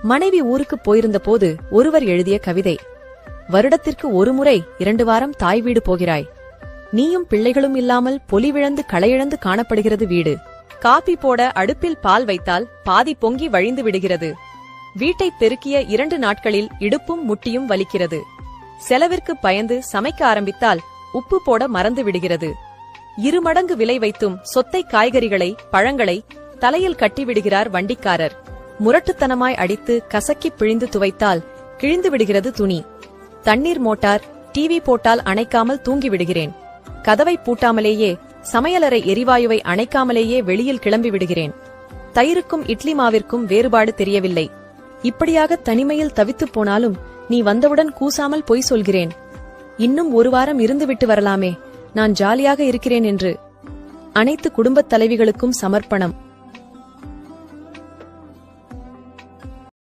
மனைவி ஊருக்கு போயிருந்த போது ஒருவர் எழுதிய கவிதை. வருடத்திற்கு ஒரு முறை 2 வாரம் தாய் வீடு போகிறாய். நீயும் பிள்ளைகளும் இல்லாமல் பொலிவிழந்து களையிழந்து காணப்படுகிறது வீடு. காபி போட அடுப்பில் பால் வைத்தால் பாதி பொங்கி வழிந்து விடுகிறது. வீட்டை பெருக்கிய 2 நாட்களில் இடுப்பும் முட்டியும் வலிக்கிறது. செலவிற்கு பயந்து சமைக்க ஆரம்பித்தால் உப்பு போட மறந்து விடுகிறது. 2 மடங்கு விலை வைத்தும் சொத்தை காய்கறிகளை பழங்களை தலையில் கட்டிவிடுகிறார் வண்டிக்காரர். முரட்டுத்தனமாய் அடித்து கசக்கி பிழிந்து துவைத்தால் கிழிந்து விடுகிறது துணி. தண்ணீர் மோட்டார் டிவி போட்டால் அணைக்காமல் தூங்கி விடுகிறேன். கதவை பூட்டாமலேயே சமையலறை எரிவாயுவை அணைக்காமலேயே வெளியில் கிளம்பி விடுகிறேன். தயிருக்கும் இட்லி மாவிற்கும் வேறுபாடு தெரியவில்லை. இப்படியாக தனிமையில் தவித்துப் போனாலும் நீ வந்தவுடன் கூசாமல் பொய் சொல்கிறேன். இன்னும் 1 வாரம் இருந்துவிட்டு வரலாமே, நான் ஜாலியாக இருக்கிறேன் என்று. அனைத்து குடும்பத் தலைவிகளுக்கும் சமர்ப்பணம்.